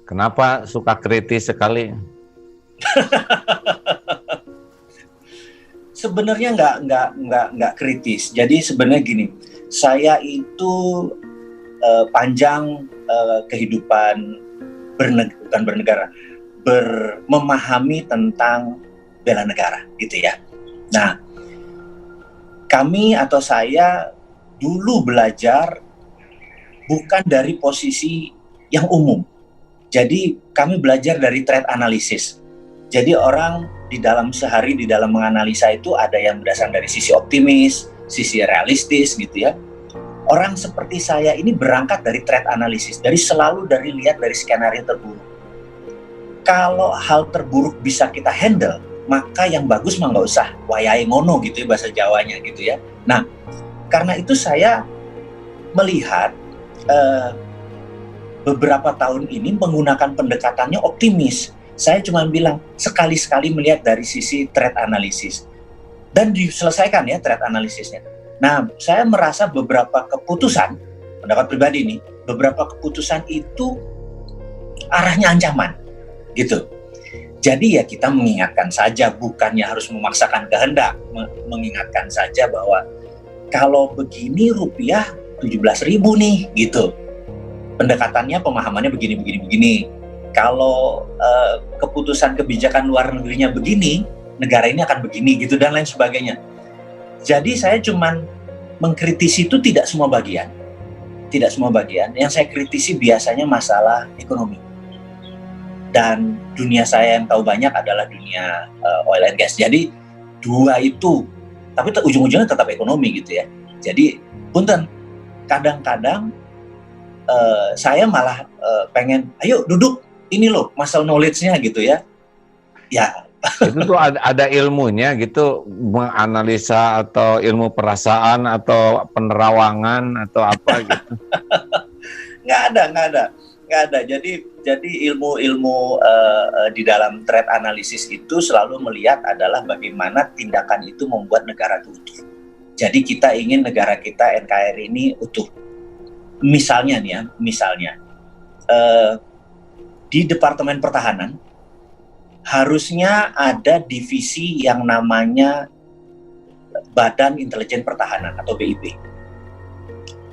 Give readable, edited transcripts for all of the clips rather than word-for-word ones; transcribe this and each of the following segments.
Kenapa suka kritis sekali? Sebenarnya nggak kritis. Jadi sebenarnya gini, saya itu panjang kehidupan bukan bernegara, memahami tentang bela negara, gitu ya. Nah, kami atau saya dulu belajar bukan dari posisi yang umum. Jadi kami belajar dari threat analysis. Jadi orang di dalam sehari di dalam menganalisa itu ada yang berdasarkan dari sisi optimis, sisi realistis gitu ya. Orang seperti saya ini berangkat dari threat analysis, selalu lihat dari skenario terburuk. Kalau hal terburuk bisa kita handle, maka yang bagus mah nggak usah wayahe ngono gitu ya bahasa Jawanya gitu ya. Nah, karena itu saya melihat beberapa tahun ini menggunakan pendekatannya optimis. Saya cuma bilang sekali-sekali melihat dari sisi threat analysis dan diselesaikan ya threat analisisnya. Nah, saya merasa beberapa keputusan, pendapat pribadi nih, beberapa keputusan itu arahnya ancaman, gitu. Jadi ya kita mengingatkan saja, bukannya harus memaksakan kehendak, mengingatkan saja bahwa kalau begini rupiah 17.000 nih, gitu. Pendekatannya, pemahamannya begini. Kalau keputusan kebijakan luar negerinya begini, negara ini akan begini gitu dan lain sebagainya. Jadi saya cuman mengkritisi itu tidak semua bagian. Yang saya kritisi biasanya masalah ekonomi. Dan dunia saya yang tahu banyak adalah dunia oil and gas. Jadi dua itu, tapi ujung-ujungnya tetap ekonomi gitu ya. Jadi punten, kadang-kadang saya malah pengen, ayo duduk, ini loh muscle knowledge-nya gitu ya. Ya. Itu tuh ada ilmunya gitu, menganalisa atau ilmu perasaan atau penerawangan atau apa gitu. Nggak ada. Jadi ilmu di dalam threat analysis itu selalu melihat adalah bagaimana tindakan itu membuat negara itu utuh. Jadi kita ingin negara kita NKRI ini utuh. Misalnya nih ya, di Departemen Pertahanan harusnya ada divisi yang namanya Badan Intelijen Pertahanan atau BIP.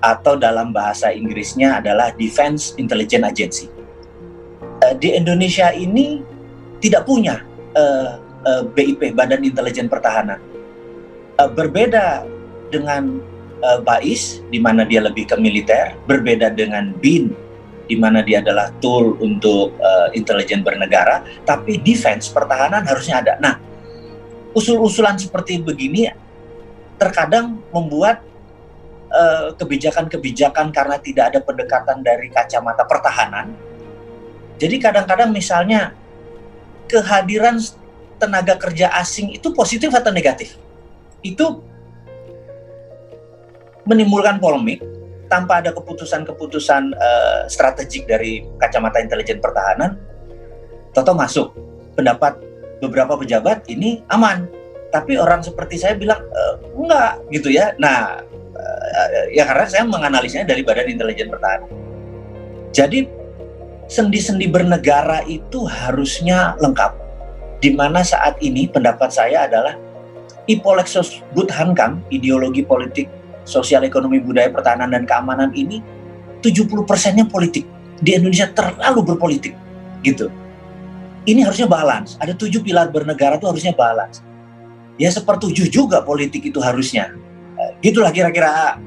Atau dalam bahasa Inggrisnya adalah Defense Intelligence Agency. Di Indonesia ini tidak punya BIP, Badan Intelijen Pertahanan. Berbeda dengan BAIS, di mana dia lebih ke militer, berbeda dengan BIN, di mana dia adalah tool untuk intelijen bernegara, tapi defense, pertahanan harusnya ada. Nah, usul-usulan seperti begini terkadang membuat kebijakan-kebijakan karena tidak ada pendekatan dari kacamata pertahanan. Jadi kadang-kadang misalnya kehadiran tenaga kerja asing itu positif atau negatif? Itu menimbulkan polemik tanpa ada keputusan-keputusan strategik dari kacamata intelijen pertahanan. Toto masuk, pendapat beberapa pejabat ini aman, tapi orang seperti saya bilang enggak gitu ya. Nah, ya karena saya menganalisnya dari Badan Intelijen Pertahanan. Jadi sendi-sendi bernegara itu harusnya lengkap. Di mana saat ini pendapat saya adalah Ipolexos Budhankam, ideologi politik sosial ekonomi budaya pertahanan dan keamanan ini 70%-nya politik. Di Indonesia terlalu berpolitik gitu. Ini harusnya balance. Ada 7 pilar bernegara itu harusnya balance. Ya 1/7 juga politik itu harusnya. Gitulah kira-kira